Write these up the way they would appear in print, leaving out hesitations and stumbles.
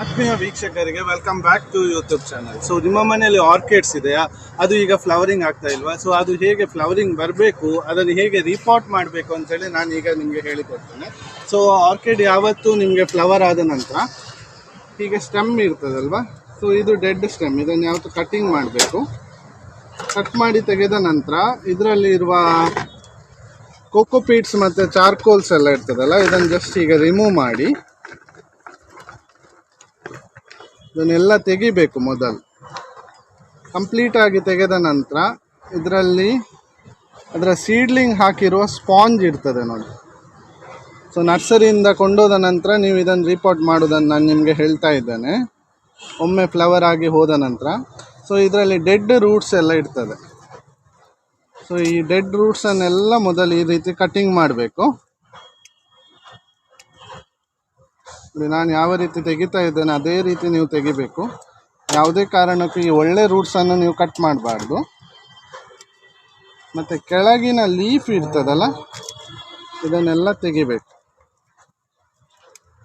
ಆತ್ಮೀಯ ವೀಕ್ಷಕರಿಗೆ welcome back to YouTube channel. So ನಿಮ್ಮ ಮನೆಯಲ್ಲಿ ಆರ್ಕಿಡ್ಸ್ ಇದೆಯಾ, ಅದು ಈಗ ಫ್ಲವರಿಂಗ್ ಆಗ್ತಾ ಇಲ್ವಾ? ಸೊ ಅದು ಹೇಗೆ ಫ್ಲವರಿಂಗ್ ಬರಬೇಕು, ಅದನ್ನು ಹೇಗೆ ರೀಪಾಟ್ ಮಾಡಬೇಕು ಅಂತೇಳಿ ನಾನು ಈಗ ನಿಮಗೆ ಹೇಳಿಕೊಡ್ತೇನೆ. ಸೊ ಆರ್ಕಿಡ್ ಯಾವತ್ತೂ ನಿಮಗೆ ಫ್ಲವರ್ ಆದ ನಂತರ ಹೀಗೆ ಸ್ಟೆಮ್ ಇರ್ತದಲ್ವಾ, ಸೊ ಇದು ಡೆಡ್ ಸ್ಟೆಮ್, ಇದನ್ನು ಯಾವತ್ತೂ ಕಟ್ಟಿಂಗ್ ಮಾಡಬೇಕು. ಕಟ್ ಮಾಡಿ ತೆಗೆದ ನಂತರ ಇದರಲ್ಲಿ ಇರುವ ಕೋಕೋಪೀಟ್ಸ್ ಮತ್ತು ಚಾರ್ಕೋಲ್ಸ್ ಎಲ್ಲ ಇರ್ತದಲ್ಲ, ಇದನ್ನು ಜಸ್ಟ್ ಈಗ ರಿಮೂವ್ ಮಾಡಿ ಇದನ್ನೆಲ್ಲ ತೆಗಿಬೇಕು. ಮೊದಲು ಕಂಪ್ಲೀಟಾಗಿ ತೆಗೆದ ನಂತರ ಇದರಲ್ಲಿ ಅದರ ಸೀಡ್ಲಿಂಗ್ ಹಾಕಿರುವ ಸ್ಪಾಂಜ್ ಇರ್ತದೆ ನೋಡಿ. ಸೊ ನರ್ಸರಿಯಿಂದ ಕೊಂಡೋದ ನಂತರ ನೀವು ಇದನ್ನು ರಿಪೋರ್ಟ್ ಮಾಡೋದನ್ನು ನಾನು ನಿಮಗೆ ಹೇಳ್ತಾ ಇದ್ದೇನೆ. ಒಮ್ಮೆ ಫ್ಲವರ್ ಆಗಿ ಹೋದ ನಂತರ ಸೊ ಇದರಲ್ಲಿ ಡೆಡ್ ರೂಟ್ಸ್ ಎಲ್ಲ ಇರ್ತದೆ. ಸೊ ಈ ಡೆಡ್ ರೂಟ್ಸನ್ನೆಲ್ಲ ಮೊದಲು ಈ ರೀತಿ ಕಟ್ಟಿಂಗ್ ಮಾಡಬೇಕು. ನಾನು ಯಾವ ರೀತಿ ತೆಗಿತಾ ಇದ್ದೇನೆ ಅದೇ ರೀತಿ ನೀವು ತೆಗಿಬೇಕು. ಯಾವುದೇ ಕಾರಣಕ್ಕೂ ಈ ಒಳ್ಳೆ ರೂಟ್ಸನ್ನು ನೀವು ಕಟ್ ಮಾಡಬಾರ್ದು. ಮತ್ತು ಕೆಳಗಿನ ಲೀಫ್ ಇರ್ತದಲ್ಲ, ಇದನ್ನೆಲ್ಲ ತೆಗಿಬೇಕು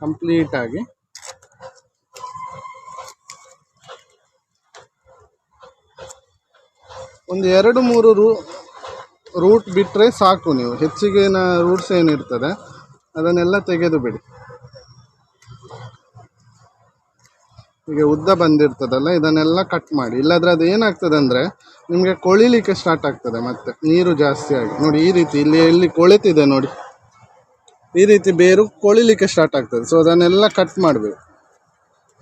ಕಂಪ್ಲೀಟಾಗಿ. ಒಂದು 2-3 ರೂಟ್ ಬಿಟ್ಟರೆ ಸಾಕು. ನೀವು ಹೆಚ್ಚಿಗೆನ ರೂಟ್ಸ್ ಏನಿರ್ತದೆ ಅದನ್ನೆಲ್ಲ ತೆಗೆದು ಬಿಡಿ. ಹೀಗೆ ಉದ್ದ ಬಂದಿರ್ತದಲ್ಲ, ಇದನ್ನೆಲ್ಲ ಕಟ್ ಮಾಡಿ. ಇಲ್ಲಾಂದರೆ ಅದು ಏನಾಗ್ತದೆ ಅಂದರೆ ನಿಮಗೆ ಕೊಳಿಲಿಕ್ಕೆ ಸ್ಟಾರ್ಟ್ ಆಗ್ತದೆ, ಮತ್ತು ನೀರು ಜಾಸ್ತಿ ಆಗಿ ನೋಡಿ. ಈ ರೀತಿ ಎಲ್ಲಿ ಕೊಳೆತಿದೆ ನೋಡಿ, ಈ ರೀತಿ ಬೇರು ಕೊಳಿಲಿಕ್ಕೆ ಸ್ಟಾರ್ಟ್ ಆಗ್ತದೆ. ಸೊ ಅದನ್ನೆಲ್ಲ ಕಟ್ ಮಾಡಬೇಕು.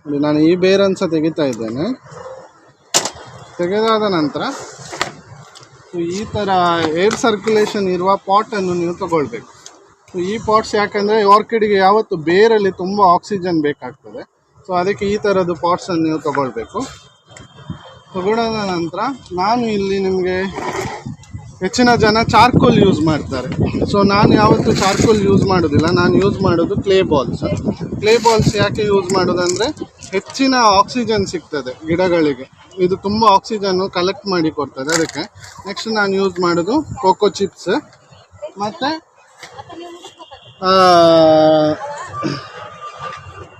ನೋಡಿ ನಾನು ಈ ಬೇರನ್ನು ಸಹ ತೆಗಿತಾ ಇದ್ದೇನೆ. ತೆಗೆದಾದ ನಂತರ ಈ ಥರ ಏರ್ ಸರ್ಕ್ಯುಲೇಷನ್ ಇರುವ ಪಾಟನ್ನು ನೀವು ತಗೊಳ್ಬೇಕು. ಈ ಪಾಟ್ಸ್ ಯಾಕಂದರೆ ಆರ್ಕಿಡ್ಗೆ ಯಾವತ್ತು ಬೇರಲ್ಲಿ ತುಂಬ ಆಕ್ಸಿಜನ್ ಬೇಕಾಗ್ತದೆ. ಸೊ ಅದಕ್ಕೆ ಈ ಥರದ್ದು ಪಾಟ್ಸನ್ನು ನೀವು ತಗೊಳ್ಬೇಕು. ತಗೊಳ್ಳೋದ ನಂತರ ನಾನು ಇಲ್ಲಿ ನಿಮಗೆ ಹೆಚ್ಚಿನ ಜನ ಚಾರ್ಕೋಲ್ ಯೂಸ್ ಮಾಡ್ತಾರೆ. ಸೊ ನಾನು ಯಾವತ್ತೂ ಚಾರ್ಕೋಲ್ ಯೂಸ್ ಮಾಡೋದಿಲ್ಲ. ನಾನು ಯೂಸ್ ಮಾಡೋದು ಕ್ಲೇ ಬಾಲ್ಸ್. ಕ್ಲೇ ಬಾಲ್ಸ್ ಯಾಕೆ ಯೂಸ್ ಮಾಡೋದಂದರೆ ಹೆಚ್ಚಿನ ಆಕ್ಸಿಜನ್ ಸಿಗ್ತದೆ ಗಿಡಗಳಿಗೆ. ಇದು ತುಂಬ ಆಕ್ಸಿಜನ್ನು ಕಲೆಕ್ಟ್ ಮಾಡಿ ಕೊಡ್ತದೆ. ಅದಕ್ಕೆ ನೆಕ್ಸ್ಟ್ ನಾನು ಯೂಸ್ ಮಾಡೋದು ಕೋಕೋ ಚಿಪ್ಸ್ ಮತ್ತು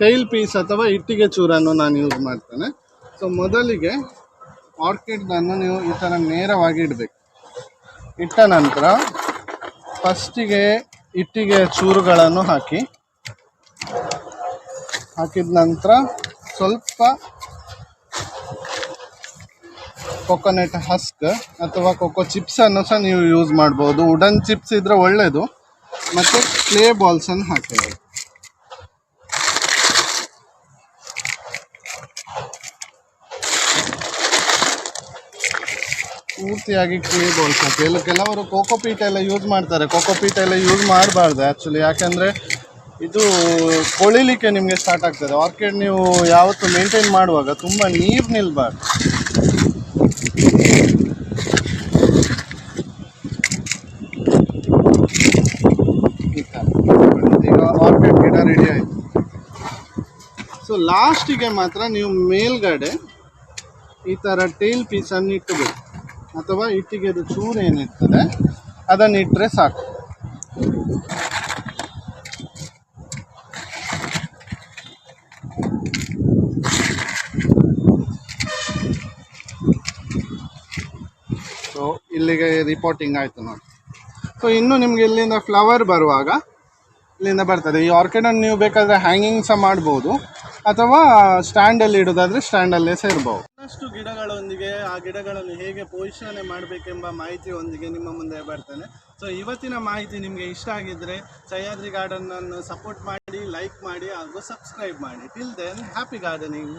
ಟೈಲ್ ಪೀಸ್ ಅಥವಾ ಇಟ್ಟಿಗೆ ಚೂರನ್ನು ನಾನು ಯೂಸ್ ಮಾಡ್ತೇನೆ. ಸೊ ಮೊದಲಿಗೆ ಆರ್ಕಿಡನ್ನು ನೀವು ಈ ಥರ ನೇರವಾಗಿ ಇಡಬೇಕು. ಇಟ್ಟ ನಂತರ ಫಸ್ಟಿಗೆ ಇಟ್ಟಿಗೆ ಚೂರುಗಳನ್ನು ಹಾಕಿದ ನಂತರ ಸ್ವಲ್ಪ ಕೊಕೊನೆಟ್ ಹಸ್ಕ್ ಅಥವಾ ಕೊಕೋ ಚಿಪ್ಸನ್ನು ಸಹ ನೀವು ಯೂಸ್ ಮಾಡ್ಬೋದು. ವುಡನ್ ಚಿಪ್ಸ್ ಇದ್ದರೆ ಒಳ್ಳೆಯದು. ಮತ್ತು ಕ್ಲೇ ಬಾಲ್ಸನ್ನು ಹಾಕಿದೆ. ಪೂರ್ತಿಯಾಗಿ ಕ್ಲೇ ಬಾಲ್ಸ್ ಹಾಕಿ. ಕೆಲವರು ಕೋಕೋಪೀಟ್ ಎಲ್ಲ ಯೂಸ್ ಮಾಡ್ತಾರೆ. ಕೋಕೋಪೀಟ್ ಎಲ್ಲ ಯೂಸ್ ಮಾಡಬಾರ್ದು ಆ್ಯಕ್ಚುಲಿ, ಯಾಕೆಂದರೆ ಇದು ಕೊಳಿಲಿಕ್ಕೆ ನಿಮಗೆ ಸ್ಟಾರ್ಟ್ ಆಗ್ತದೆ. ಆರ್ಕಿಡ್ ನೀವು ಯಾವತ್ತೂ ಮೇಂಟೈನ್ ಮಾಡುವಾಗ ತುಂಬ ನೀರು ನಿಲ್ಲಬಾರ್ದು. ಈಗ ಆರ್ಕಿಡ್ ಗಿಡ ರೆಡಿ ಆಯಿತು. ಸೊ ಲಾಸ್ಟಿಗೆ ಮಾತ್ರ ನೀವು ಮೇಲ್ಗಡೆ ಈ ಥರ ಟೇಲ್ ಪೀಸನ್ನು ಇಟ್ಟಬೇಕು, ಅಥವಾ ಇಟ್ಟಿಗೆದು ಚೂರು ಏನಿರ್ತದೆ ಅದನ್ನು ಇಟ್ಟರೆ ಸಾಕು. ಸೊ ಇಲ್ಲಿಗೆ ರಿಪೋರ್ಟಿಂಗ್ ಆಯಿತು ನೋಡಿ. ಸೊ ಇನ್ನು ನಿಮಗೆ ಇಲ್ಲಿಂದ ಫ್ಲವರ್ ಬರುವಾಗ ಇಲ್ಲಿಂದ ಬರ್ತದೆ. ಈ ಆರ್ಕಿಡನ್ನು ನೀವು ಬೇಕಾದರೆ ಹ್ಯಾಂಗಿಂಗ್ ಸಹ ಮಾಡ್ಬೋದು, ಅಥವಾ ಸ್ಟ್ಯಾಂಡಲ್ಲಿ ಇಡೋದಾದರೆ ಸ್ಟ್ಯಾಂಡಲ್ಲೇ ಸಹ ಇರ್ಬೋದು. ಇನ್ನಷ್ಟು ಗಿಡಗಳೊಂದಿಗೆ ಆ ಗಿಡಗಳನ್ನು ಹೇಗೆ ಪೋಷಣೆ ಮಾಡಬೇಕೆಂಬ ಮಾಹಿತಿಯೊಂದಿಗೆ ನಿಮ್ಮ ಮುಂದೆ ಬರ್ತೇನೆ. ಸೊ ಇವತ್ತಿನ ಮಾಹಿತಿ ನಿಮಗೆ ಇಷ್ಟ ಆಗಿದ್ದರೆ ಸಹ್ಯಾದ್ರಿ ಗಾರ್ಡನನ್ನು ಸಪೋರ್ಟ್ ಮಾಡಿ, ಲೈಕ್ ಮಾಡಿ ಹಾಗೂ ಸಬ್ಸ್ಕ್ರೈಬ್ ಮಾಡಿ. Till then happy gardening.